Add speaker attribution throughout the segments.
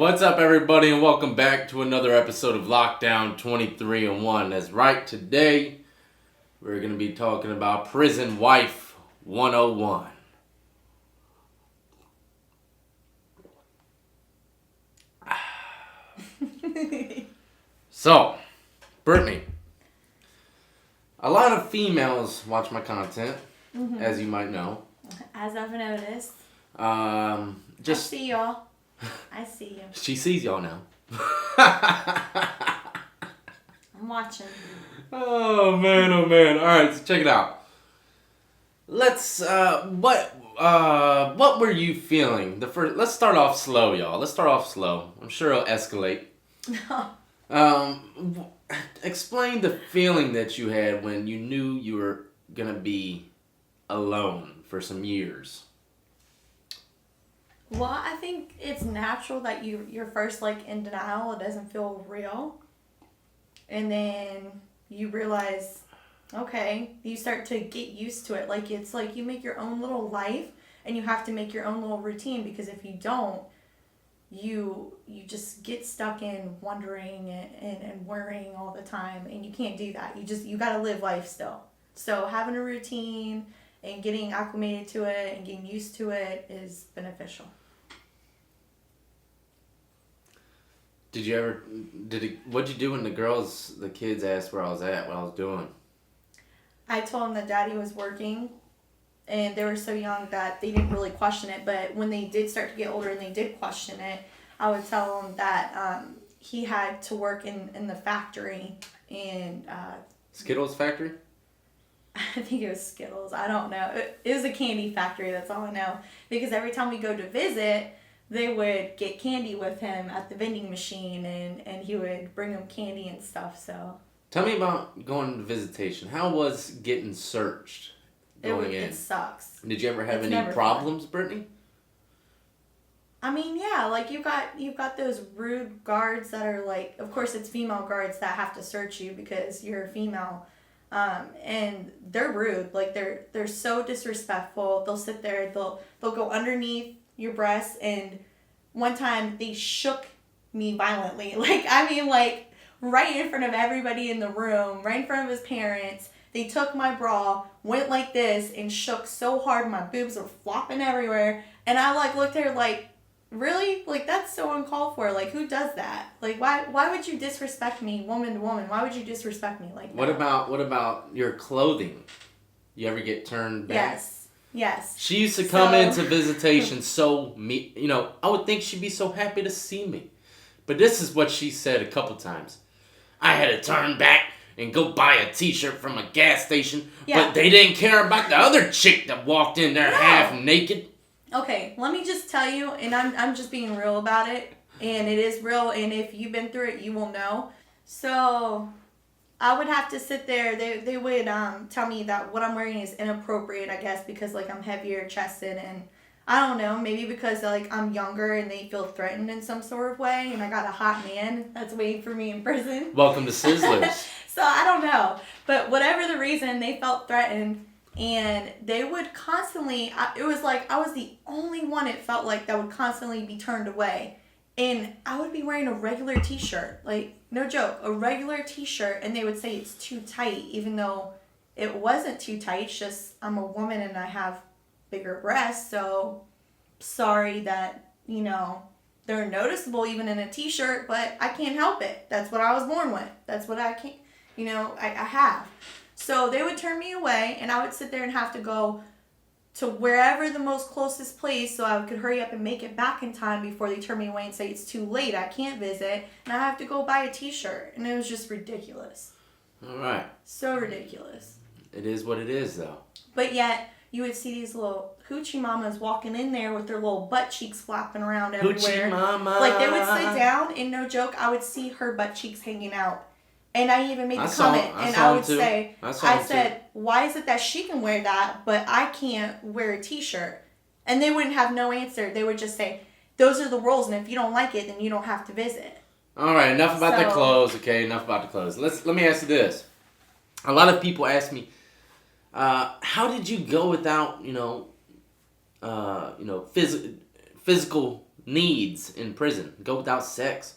Speaker 1: What's up, everybody, and welcome back to another episode of Lockdown 23 and 1. That's right, today we're going to be talking about Prison Wife 101. So, Brittany, a lot of females watch my content, as you might know.
Speaker 2: As I've noticed.
Speaker 1: I
Speaker 2: see y'all. I see you.
Speaker 1: She sees y'all now.
Speaker 2: I'm watching.
Speaker 1: Oh man! All right, so check it out. Let's. What were you feeling? Let's start off slow, y'all. Let's start off slow. I'm sure it'll escalate. Explain the feeling that you had when you knew you were gonna be alone for some years.
Speaker 2: Well, I think it's natural that you're first in denial. It doesn't feel real. And then you realize, okay, you start to get used to it. It's like you make your own little life and you have to make your own little routine, because if you don't, you just get stuck in wondering and worrying all the time, and you can't do that. You got to live life still. So having a routine and getting acclimated to it and getting used to it is beneficial.
Speaker 1: What'd you do when the kids asked where I was at, what I was doing?
Speaker 2: I told them that Daddy was working, and they were so young that they didn't really question it. But when they did start to get older and they did question it, I would tell them that he had to work in the factory. And
Speaker 1: Skittles factory?
Speaker 2: I think it was Skittles. I don't know. It was a candy factory, that's all I know. Because every time we go to visit, they would get candy with him at the vending machine, and he would bring them candy and stuff. So
Speaker 1: tell me about going to visitation. How was getting searched going in?
Speaker 2: It sucks.
Speaker 1: Did you ever have any problems, Brittany?
Speaker 2: I mean, yeah, you've got those rude guards that are of course it's female guards that have to search you because you're a female. And they're rude. They're so disrespectful. They'll sit there, they'll go underneath your breasts, and one time they shook me violently. Right in front of everybody in the room, right in front of his parents. They took my bra, went like this, and shook so hard my boobs were flopping everywhere. And I looked at her really? That's so uncalled for. Who does that? Why would you disrespect me, woman to woman? Why would you disrespect me like that? What
Speaker 1: about your clothing? You ever get turned back?
Speaker 2: Yes.
Speaker 1: She used to come into visitation I would think she'd be so happy to see me. But this is what she said a couple times. I had to turn back and go buy a t-shirt from a gas station, but they didn't care about the other chick that walked in there half naked.
Speaker 2: Okay, let me just tell you, and I'm just being real about it, and it is real, and if you've been through it, you will know. So I would have to sit there. They would tell me that what I'm wearing is inappropriate, I guess, because I'm heavier chested, and I don't know, maybe because I'm younger and they feel threatened in some sort of way, and I got a hot man that's waiting for me in prison.
Speaker 1: Welcome to Sizzlers.
Speaker 2: So I don't know, but whatever the reason, they felt threatened, and they would constantly. It was I was the only one, it felt that would constantly be turned away. And I would be wearing a regular t-shirt, no joke, a regular t-shirt, and they would say it's too tight, even though it wasn't too tight. It's just I'm a woman and I have bigger breasts, so sorry that, they're noticeable even in a t-shirt, but I can't help it. That's what I was born with. That's what I can't, I have. So they would turn me away, and I would sit there and have to go to wherever the most closest place so I could hurry up and make it back in time before they turn me away and say it's too late, I can't visit, and I have to go buy a t-shirt. And it was just ridiculous.
Speaker 1: All right.
Speaker 2: So ridiculous.
Speaker 1: It is what it is, though.
Speaker 2: But yet, you would see these little hoochie mamas walking in there with their little butt cheeks flapping around everywhere.
Speaker 1: Hoochie mama.
Speaker 2: They would sit down, and no joke, I would see her butt cheeks hanging out. And I even made the comment, and I would say, I said, why is it that she can wear that, but I can't wear a t-shirt? And they wouldn't have no answer. They would just say, those are the rules, and if you don't like it, then you don't have to visit.
Speaker 1: All right, enough about the clothes, okay? Enough about the clothes. Let me ask you this. A lot of people ask me, how did you go without, physical needs in prison. Go without sex.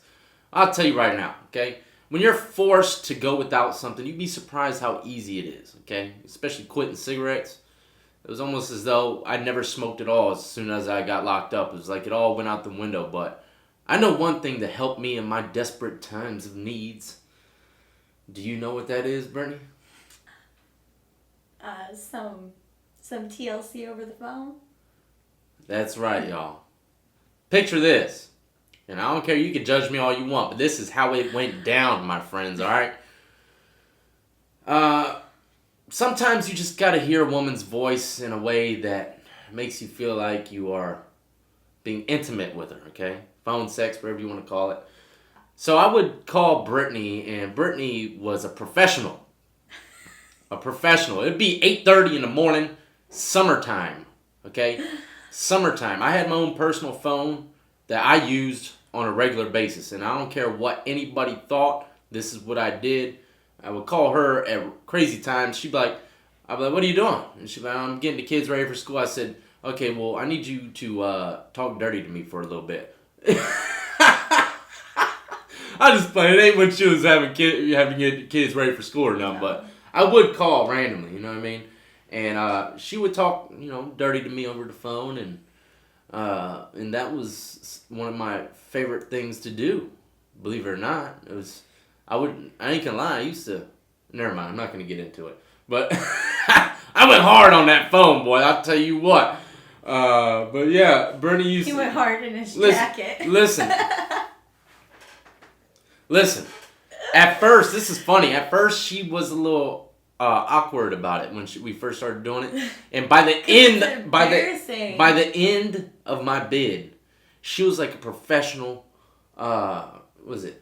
Speaker 1: I'll tell you right now, okay? When you're forced to go without something, you'd be surprised how easy it is, okay? Especially quitting cigarettes. It was almost as though I never smoked at all as soon as I got locked up. It was like it all went out the window. But I know one thing to help me in my desperate times of needs. Do you know what that is, Brittany?
Speaker 2: Some TLC over the phone.
Speaker 1: That's right, y'all. Picture this. And I don't care, you can judge me all you want, but this is how it went down, my friends, alright? Sometimes you just gotta hear a woman's voice in a way that makes you feel like you are being intimate with her, okay? Phone sex, whatever you want to call it. So I would call Brittany, and Brittany was a professional. A professional. It'd be 8:30 in the morning, summertime, okay? Summertime. I had my own personal phone that I used on a regular basis, and I don't care what anybody thought, this is what I did. I would call her at crazy times. I'd be like, what are you doing? And she'd be like, I'm getting the kids ready for school. I said, okay, well, I need you to talk dirty to me for a little bit. I just play. It ain't when she was having to get kids ready for school or nothing, but I would call randomly, you know what I mean? And she would talk, dirty to me over the phone, and that was one of my favorite things to do. Believe it or not, it was. I ain't gonna lie. I used to. Never mind. I'm not gonna get into it. But I went hard on that phone, boy. I'll tell you what. But yeah, Bernie used.
Speaker 2: He went hard in his jacket.
Speaker 1: Listen. At first, this is funny. At first, she was a little awkward about it when we first started doing it, and by the end, by the end of my bid, she was like a professional. What was it?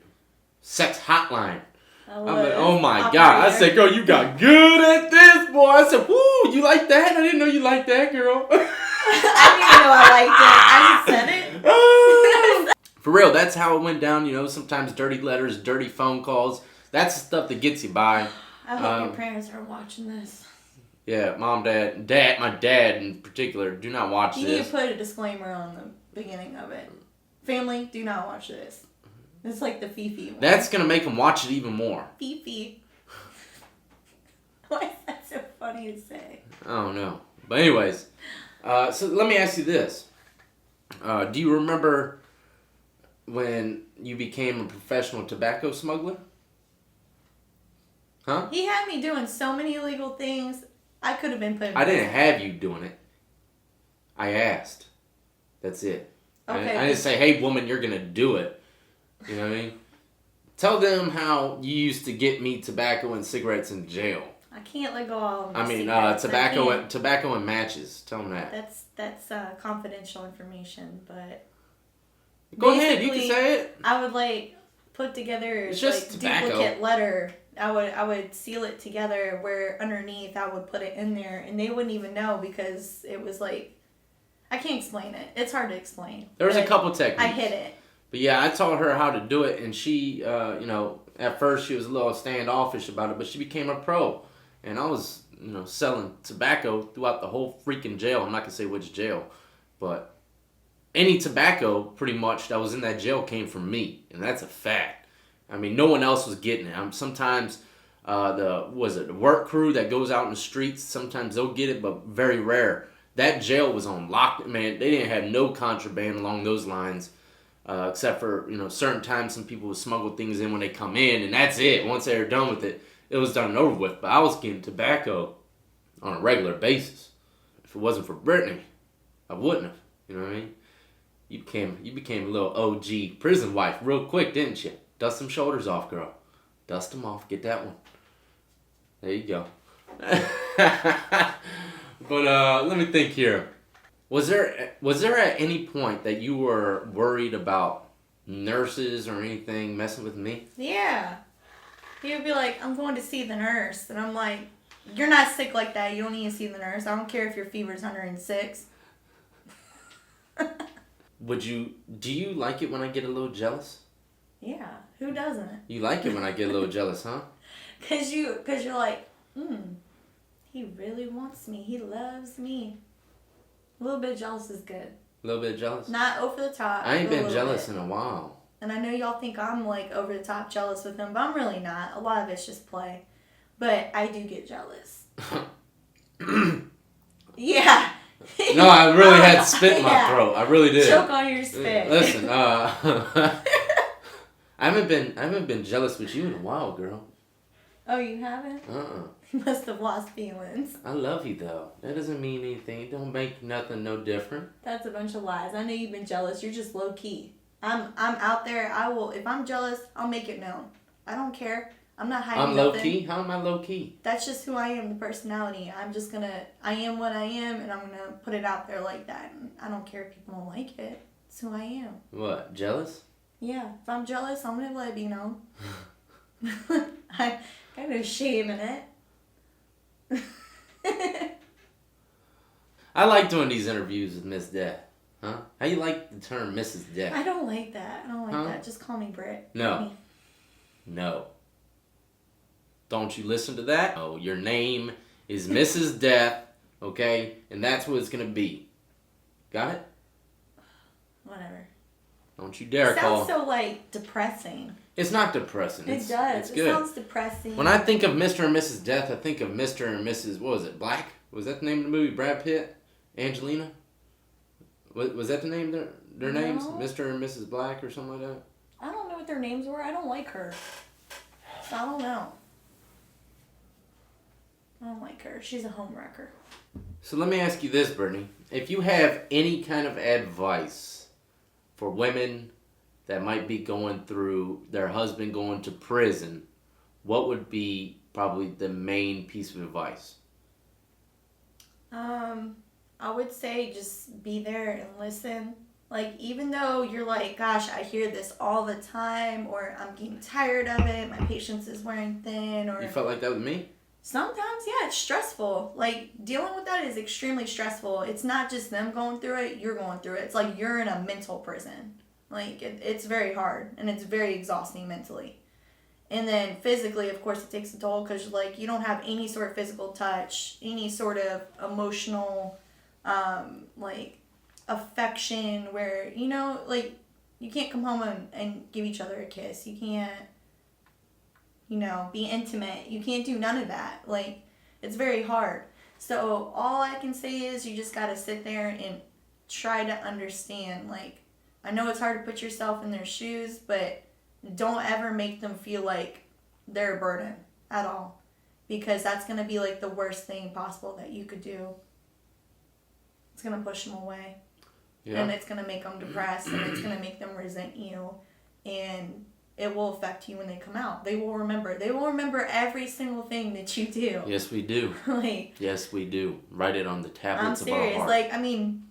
Speaker 1: Sex hotline. I'm like, oh my God. I said, girl, you got good at this, boy. I said, woo, you like that? I didn't know you liked that, girl.
Speaker 2: I didn't even know I liked it. I just said it.
Speaker 1: For real, that's how it went down. Sometimes dirty letters, dirty phone calls. That's the stuff that gets you by.
Speaker 2: I hope your parents are watching this.
Speaker 1: Yeah, mom, dad, my dad in particular, do not watch this.
Speaker 2: You need to put a disclaimer on the beginning of it. Family, do not watch this. It's like the Fifi one.
Speaker 1: That's going to make them watch it even more.
Speaker 2: Fifi. Why is that so funny to say?
Speaker 1: I don't know. But anyways, so let me ask you this. Do you remember when you became a professional tobacco smuggler? Huh?
Speaker 2: He had me doing so many illegal things. I could have been put in
Speaker 1: I didn't have you doing it. I asked. That's it.
Speaker 2: Okay.
Speaker 1: I didn't say, hey, woman, you're going to do it. You know what I mean? Tell them how you used to get me tobacco and cigarettes in jail.
Speaker 2: I can't let go of
Speaker 1: tobacco and matches. Tell them that.
Speaker 2: That's confidential information, but
Speaker 1: go ahead. You can say it.
Speaker 2: I would put together duplicate letter. I would seal it together where underneath I would put it in there, and they wouldn't even know because it was I can't explain it. It's hard to explain.
Speaker 1: There was a couple techniques.
Speaker 2: I hid it.
Speaker 1: But yeah, I taught her how to do it, and she, at first she was a little standoffish about it, but she became a pro. And I was, selling tobacco throughout the whole freaking jail. I'm not going to say which jail, but any tobacco, pretty much, that was in that jail came from me, and that's a fact. I mean, no one else was getting it. Sometimes the work crew that goes out in the streets, sometimes they'll get it, but very rare. That jail was on lock. Man, they didn't have no contraband along those lines. Except for, certain times some people would smuggle things in when they come in, and that's it. Once they were done with it, it was done and over with. But I was getting tobacco on a regular basis. If it wasn't for Brittany, I wouldn't have. You know what I mean? You became a little OG prison wife real quick, didn't you? Dust them shoulders off, girl. Dust them off. Get that one. There you go. But let me think here. Was there at any point that you were worried about nurses or anything messing with me?
Speaker 2: Yeah. He would be like, I'm going to see the nurse. And I'm like, you're not sick like that. You don't need to see the nurse. I don't care if your fever's 106.
Speaker 1: Do you like it when I get a little jealous?
Speaker 2: Yeah. Who doesn't?
Speaker 1: You like it when I get a little jealous, huh?
Speaker 2: Cause you're like, he really wants me. He loves me. A little bit jealous is good.
Speaker 1: A little bit jealous?
Speaker 2: Not over the top.
Speaker 1: I ain't
Speaker 2: but a
Speaker 1: been
Speaker 2: little
Speaker 1: jealous
Speaker 2: bit.
Speaker 1: in a while.
Speaker 2: And I know y'all think I'm like over the top jealous with him, but I'm really not. A lot of it's just play. But I do get jealous. Yeah.
Speaker 1: No, I really had spit in my throat. I really did.
Speaker 2: Choke on your spit.
Speaker 1: Listen, I haven't been jealous with you in a while, girl.
Speaker 2: Oh, you haven't? You must have lost feelings.
Speaker 1: I love you though. That doesn't mean anything. It don't make nothing no different.
Speaker 2: That's a bunch of lies. I know you've been jealous. You're just low key. I'm out there. I will. If I'm jealous, I'll make it known. I don't care. I'm not hiding.
Speaker 1: I'm low key. How am I low key?
Speaker 2: That's just who I am. The personality. I am what I am, and I'm gonna put it out there like that. And I don't care if people don't like it. It's who I am.
Speaker 1: What? Jealous?
Speaker 2: Yeah. If I'm jealous, I'm gonna let it be known. I got no shame in it.
Speaker 1: I like doing these interviews with Miss Death. Huh? How you like the term Mrs. Death?
Speaker 2: I don't like that. I don't like that. Just call me Britt.
Speaker 1: No. No. Don't you listen to that? Oh, your name is Mrs. Death, okay? And that's what it's going to be. Got it?
Speaker 2: Whatever.
Speaker 1: Don't you dare call.
Speaker 2: Sounds so, like, depressing.
Speaker 1: It's not depressing.
Speaker 2: It does.
Speaker 1: It's good.
Speaker 2: It sounds depressing.
Speaker 1: When I think of Mr. and Mrs. Death, I think of Mr. and Mrs. What was it? Black? Was that the name of the movie? Brad Pitt? Angelina? Was that the name their names? Mr. and Mrs. Black or something like that?
Speaker 2: I don't know what their names were. I don't like her. So I don't know. I don't like her. She's a homewrecker.
Speaker 1: So let me ask you this, Brittany. If you have any kind of advice for women that might be going through their husband going to prison, what would be probably the main piece of advice?
Speaker 2: I would say just be there and listen. Like, even though you're like, gosh, I hear this all the time, or I'm getting tired of it, my patience is wearing thin, or...
Speaker 1: You felt like that with me?
Speaker 2: Sometimes, yeah, it's stressful. Like, dealing with that is extremely stressful. It's not just them going through it, you're going through it. It's like you're in a mental prison. Like, it's very hard, and it's very exhausting mentally. And then physically, of course, it takes a toll because, like, you don't have any sort of physical touch, any sort of emotional, like, affection where, you know, like, you can't come home and give each other a kiss. You can't, you know, be intimate. You can't do none of that. Like, it's very hard. So all I can say is you just got to sit there and try to understand. Like, I know it's hard to put yourself in their shoes, but don't ever make them feel like they're a burden at all, because that's going to be like the worst thing possible that you could do. It's going to push them away. Yeah. And it's going to make them depressed, and it's going to make them resent you, and it will affect you when they come out. They will remember. They will remember every single thing that you do.
Speaker 1: Yes, we do.
Speaker 2: Like,
Speaker 1: yes, we do. Write it on the tablets of our heart. I'm serious.
Speaker 2: Like, I mean,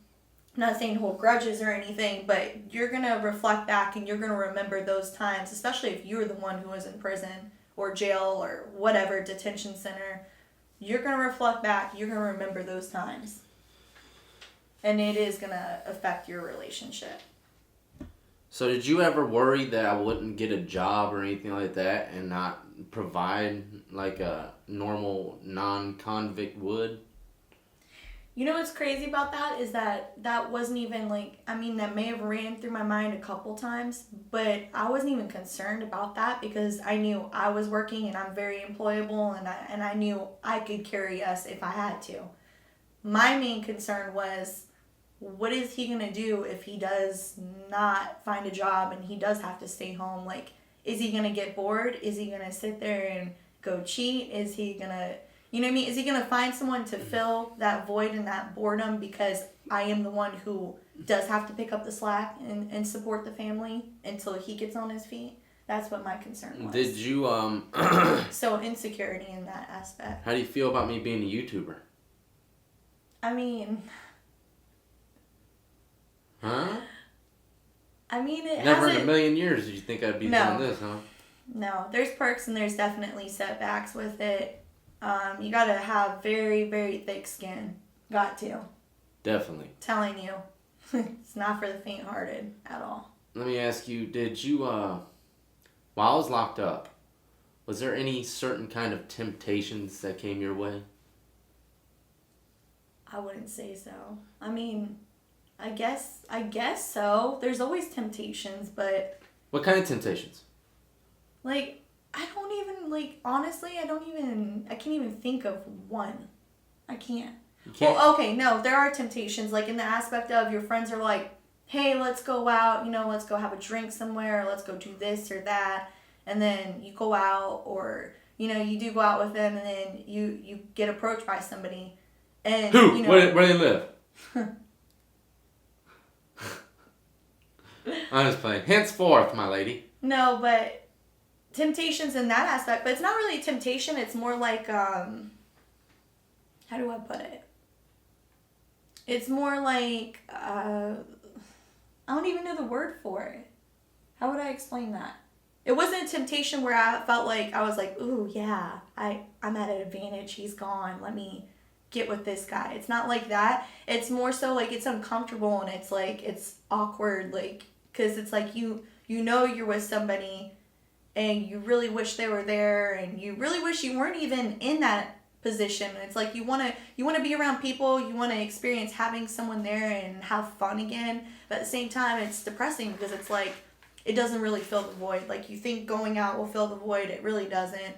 Speaker 2: I'm not saying hold grudges or anything, but you're going to reflect back and you're going to remember those times, especially if you're the one who was in prison or jail or whatever, detention center. You're going to reflect back. You're going to remember those times. And it is going to affect your relationship.
Speaker 1: So did you ever worry that I wouldn't get a job or anything like that and not provide like a normal non-convict would?
Speaker 2: You know what's crazy about that is that wasn't even like, I mean, that may have ran through my mind a couple times, but I wasn't even concerned about that because I knew I was working and I'm very employable, and I knew I could carry us if I had to. My main concern was, what is he going to do if he does not find a job and he does have to stay home? Like, is he going to get bored? Is he going to sit there and go cheat? Is he going to, you know what I mean? Is he going to find someone to fill that void and that boredom because I am the one who does have to pick up the slack and support the family until he gets on his feet? That's what my concern was.
Speaker 1: Did you,
Speaker 2: So insecurity in that aspect.
Speaker 1: How do you feel about me being a YouTuber?
Speaker 2: I mean...
Speaker 1: Huh?
Speaker 2: I mean, it
Speaker 1: Never
Speaker 2: hasn't...
Speaker 1: in a million years did you think I'd be doing this, huh?
Speaker 2: No. There's perks and there's definitely setbacks with it. You gotta have very, very thick skin. Got to.
Speaker 1: Definitely.
Speaker 2: Telling you. It's not for the faint-hearted at all.
Speaker 1: Let me ask you, did you, while I was locked up, was there any certain kind of temptations that came your way?
Speaker 2: I wouldn't say so. I mean... I guess so. There's always temptations, but
Speaker 1: What kind of temptations?
Speaker 2: like I don't even like honestly, I can't even think of one. I can't.
Speaker 1: You can't.
Speaker 2: Well, okay, no, there are temptations like in the aspect of your friends are like, "Hey, let's go out, let's go have a drink somewhere, or let's go do this or that." And then you go out or you do go out with them and then you get approached by somebody and
Speaker 1: Who? Where do they live? I'm just playing. Henceforth, my lady.
Speaker 2: No, but temptations in that aspect, but it's not really a temptation. It's more like, how do I put it? It's more like, I don't even know the word for it. How would I explain that? It wasn't a temptation where I felt like, I was like, ooh, yeah, I'm at an advantage. He's gone. Let me get with this guy. It's not like that. It's more so like it's uncomfortable and it's like, it's awkward, like, because it's like you're with somebody and you really wish they were there and you really wish you weren't even in that position. It's like you want to be around people, you want to experience having someone there and have fun again, but at the same time it's depressing because it's like it doesn't really fill the void. Like you think going out will fill the void, it really doesn't.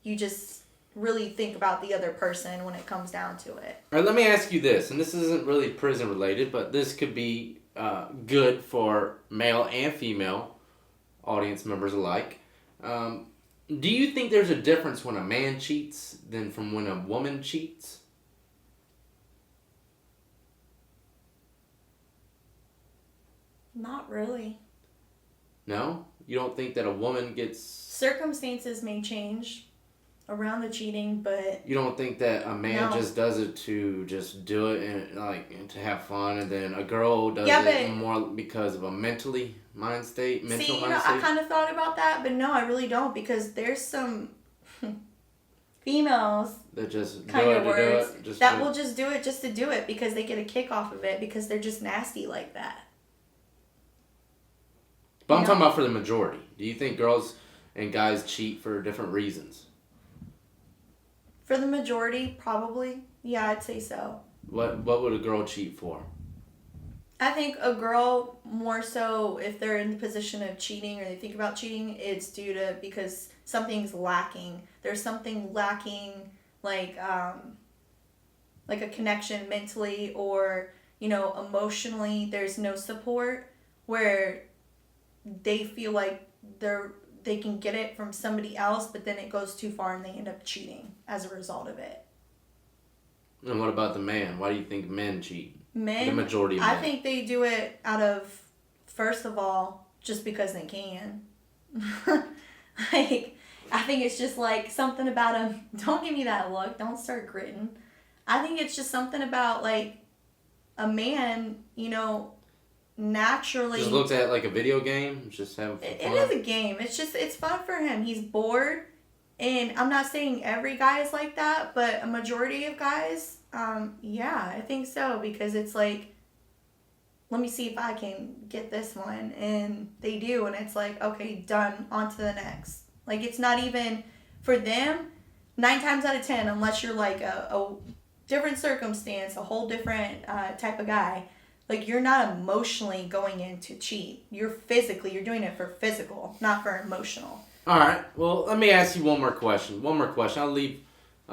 Speaker 2: You just really think about the other person when it comes down to it.
Speaker 1: All right, let me ask you this, and this isn't really prison related, but this could be good for male and female audience members alike. Do you think there's a difference when a man cheats than from when a woman cheats?
Speaker 2: Not really.
Speaker 1: No? You don't think that a woman gets...
Speaker 2: Circumstances may change around the cheating, but...
Speaker 1: You don't think that a man
Speaker 2: No.
Speaker 1: just does it to just do it and to have fun, and then a girl does
Speaker 2: Yeah,
Speaker 1: it
Speaker 2: but-
Speaker 1: more because of a mental mind state?
Speaker 2: I kind of thought about that, but no, I really don't, because there's some females,
Speaker 1: That just
Speaker 2: kind
Speaker 1: do it
Speaker 2: of
Speaker 1: to
Speaker 2: words,
Speaker 1: do it. Just
Speaker 2: that
Speaker 1: do it.
Speaker 2: will just do it just to do it because they get a kick off of it because they're just nasty like that.
Speaker 1: But I'm
Speaker 2: No.
Speaker 1: talking about for the majority. Do you think girls and guys cheat for different reasons?
Speaker 2: For the majority, probably. Yeah, I'd say so.
Speaker 1: What would a girl cheat for?
Speaker 2: I think a girl more so if they're in the position of cheating or they think about cheating, it's due to because something's lacking. There's something lacking, like a connection mentally or emotionally. There's no support where they feel like they can get it from somebody else, but then it goes too far and they end up cheating as a result of it.
Speaker 1: And what about the man? Why do you think men cheat?
Speaker 2: Men,
Speaker 1: The majority of men.
Speaker 2: I think they do it out of, first of all, just because they can. Like, I think it's just like something about them. Don't give me that look. Don't start gritting. I think it's just something about like a man, naturally.
Speaker 1: Just looked at like a video game, just having fun.
Speaker 2: It is a game. It's fun for him. He's bored. And I'm not saying every guy is like that, but a majority of guys, yeah, I think so. Because it's like, let me see if I can get this one. And they do. And it's like, okay, done. On to the next. Like, it's not even, for them, 9 times out of 10, unless you're like a different circumstance, a whole different type of guy, like, you're not emotionally going in to cheat. You're doing it for physical, not for emotional.
Speaker 1: All right. Well, let me ask you one more question. I'll leave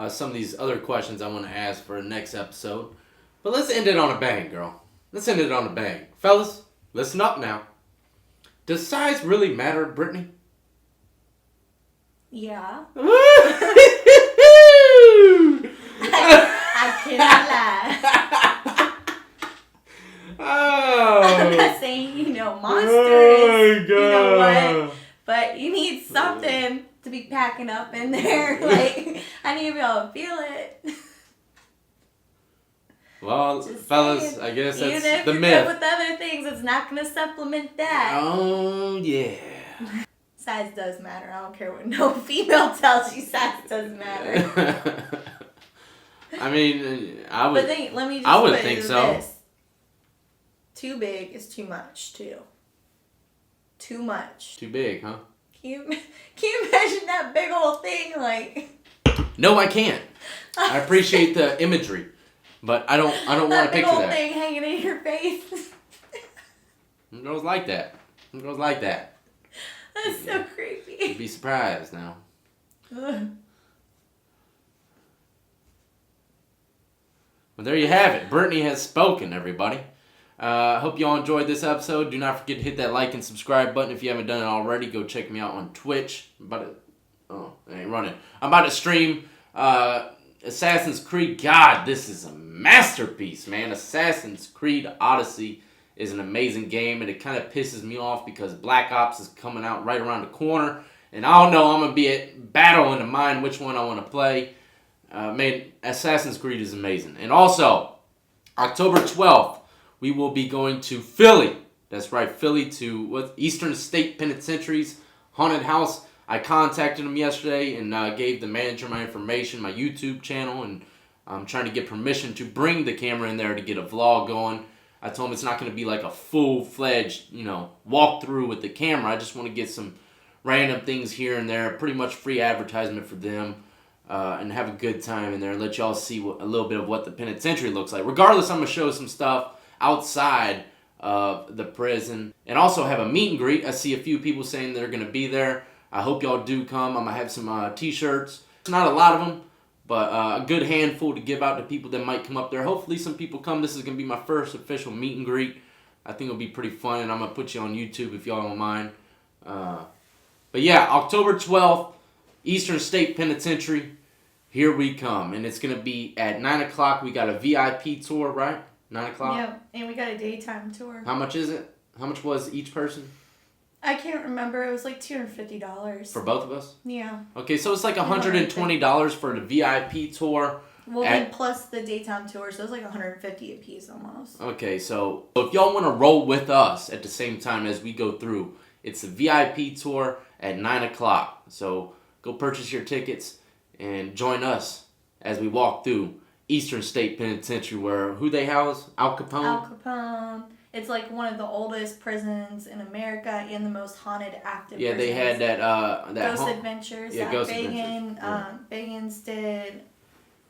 Speaker 1: some of these other questions I want to ask for the next episode. But let's end it on a bang, girl. Let's end it on a bang. Fellas, listen up now. Does size really matter, Brittany?
Speaker 2: Yeah.
Speaker 1: I
Speaker 2: I cannot lie.
Speaker 1: Oh.
Speaker 2: I'm not saying, monsters,
Speaker 1: Oh, God.
Speaker 2: what, but you need something to be packing up in there. Like, I need to be able to feel it.
Speaker 1: Well,
Speaker 2: Just
Speaker 1: fellas,
Speaker 2: saying.
Speaker 1: I guess
Speaker 2: Even
Speaker 1: that's
Speaker 2: if
Speaker 1: the
Speaker 2: you're
Speaker 1: myth.
Speaker 2: good with other things, it's not going to supplement that.
Speaker 1: Oh, yeah.
Speaker 2: Size does matter. I don't care what no female tells you. Size does matter.
Speaker 1: I mean, I would.
Speaker 2: But then, let me just
Speaker 1: I would
Speaker 2: put
Speaker 1: think
Speaker 2: it
Speaker 1: so.
Speaker 2: this. Too big is too much, too. Too much.
Speaker 1: Too big, huh?
Speaker 2: Can you imagine that big old thing? Like,
Speaker 1: No, I can't. I appreciate the imagery, but I don't want
Speaker 2: that
Speaker 1: to
Speaker 2: big
Speaker 1: picture
Speaker 2: old
Speaker 1: that.
Speaker 2: thing hanging in your face.
Speaker 1: Some girls like that. Some girls like that.
Speaker 2: That's so creepy.
Speaker 1: You'd be surprised now.
Speaker 2: Ugh.
Speaker 1: Well, there you have it. Brittany has spoken, everybody. Hope you all enjoyed this episode. Do not forget to hit that like and subscribe button if you haven't done it already. Go check me out on Twitch. It ain't running. I'm about to stream Assassin's Creed. God, this is a masterpiece, man. Assassin's Creed Odyssey is an amazing game, and it kind of pisses me off because Black Ops is coming out right around the corner, and I don't know. I'm going to be at battle in the mind which one I want to play. Man, Assassin's Creed is amazing. And also, October 12th, we will be going to Philly. That's right, Philly to Eastern State Penitentiary's haunted house. I contacted him yesterday and gave the manager my information, my YouTube channel, and I'm trying to get permission to bring the camera in there to get a vlog going. I told him it's not going to be like a full-fledged, walkthrough with the camera. I just want to get some random things here and there, pretty much free advertisement for them, and have a good time in there and let y'all see a little bit of what the penitentiary looks like. Regardless, I'm going to show some stuff outside of the prison and also have a meet and greet. I see a few people saying they're going to be there. I hope y'all do come. I'm going to have some t-shirts. Not a lot of them, but a good handful to give out to people that might come up there. Hopefully some people come. This is going to be my first official meet and greet. I think it'll be pretty fun, and I'm going to put you on YouTube if y'all don't mind. But yeah, October 12th, Eastern State Penitentiary. Here we come. And it's going to be at 9 o'clock. We got a VIP tour, right? 9 o'clock?
Speaker 2: Yeah, and we got a daytime tour.
Speaker 1: How much is it? How much was each person?
Speaker 2: I can't remember. It was like $250.
Speaker 1: For both of us?
Speaker 2: Yeah.
Speaker 1: Okay, so it's like $120 for the VIP tour.
Speaker 2: Well, then plus the daytime tour, so it's like $150 a piece almost.
Speaker 1: Okay, so if y'all want to roll with us at the same time as we go through, it's a VIP tour at 9 o'clock. So go purchase your tickets and join us as we walk through Eastern State Penitentiary, where who they house? Al Capone?
Speaker 2: Al Capone. It's like one of the oldest prisons in America and the most haunted active prisons.
Speaker 1: They had that
Speaker 2: Ghost Adventures.
Speaker 1: Yeah,
Speaker 2: that
Speaker 1: Ghost
Speaker 2: Bagans,
Speaker 1: Adventures.
Speaker 2: Bagans did,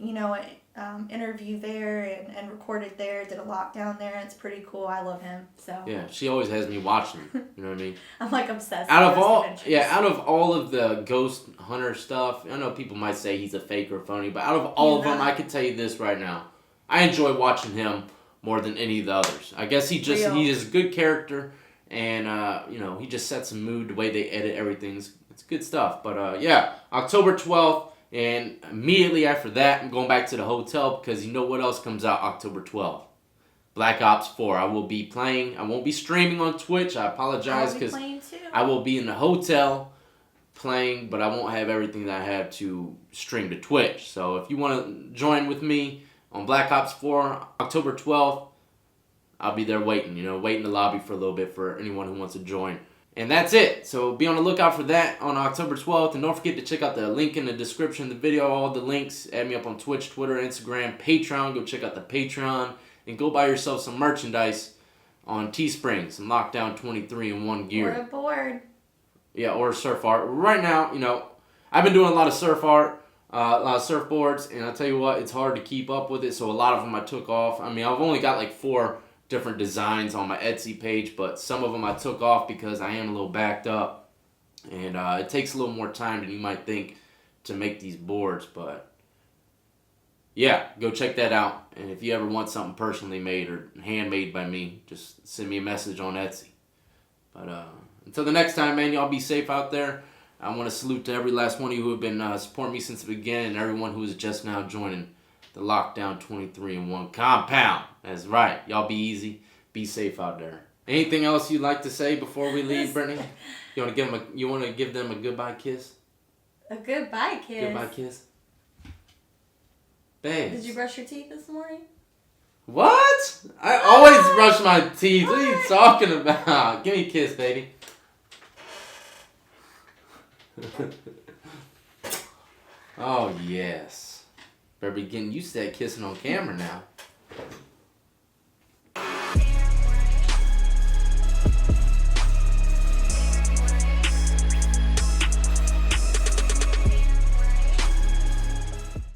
Speaker 2: an interview there and recorded there. Did a lockdown there. It's pretty cool. I love him. So
Speaker 1: yeah, she always has me watching. You know what I mean?
Speaker 2: I'm like obsessed.
Speaker 1: Out
Speaker 2: with
Speaker 1: out of all of the ghost hunter stuff, I know people might say he's a fake or phony, but out of all of them, I can tell you this right now: I enjoy watching him more than any of the others. I guess he is a good character, and he just sets a mood. The way they edit everything's it's good stuff. But yeah, October 12th, and immediately after that, I'm going back to the hotel because you know what else comes out October 12th? Black Ops 4. I will be playing. I won't be streaming on Twitch. I apologize because I will be in the hotel playing, but I won't have everything that I have to stream to Twitch. So if you want to join with me on Black Ops 4, October 12th, I'll be there waiting, wait in the lobby for a little bit for anyone who wants to join. And that's it. So be on the lookout for that on October 12th. And don't forget to check out the link in the description of the video, all the links. Add me up on Twitch, Twitter, Instagram, Patreon. Go check out the Patreon. And go buy yourself some merchandise on Teespring, some Lockdown 23 in one gear.
Speaker 2: Or a board.
Speaker 1: Yeah, or surf art. Right now, I've been doing a lot of surf art. A lot of surfboards, and I'll tell you what, it's hard to keep up with it, so a lot of them I took off. I mean, I've only got like 4 different designs on my Etsy page, but some of them I took off because I am a little backed up, and it takes a little more time than you might think to make these boards, but yeah, go check that out, and if you ever want something personally made or handmade by me, just send me a message on Etsy. But until the next time, man, y'all be safe out there. I want to salute to every last one of you who have been supporting me since the beginning and everyone who is just now joining the Lockdown 23 in 1 compound. That's right. Y'all be easy. Be safe out there. Anything else you'd like to say before we leave, Brittany? You want to give them a goodbye kiss?
Speaker 2: A goodbye kiss?
Speaker 1: Goodbye kiss? Babe.
Speaker 2: Did you brush your teeth this morning?
Speaker 1: What? I always brush my teeth. What are you talking about? Give me a kiss, baby. Oh, yes. Better be getting used to that kissing on camera now.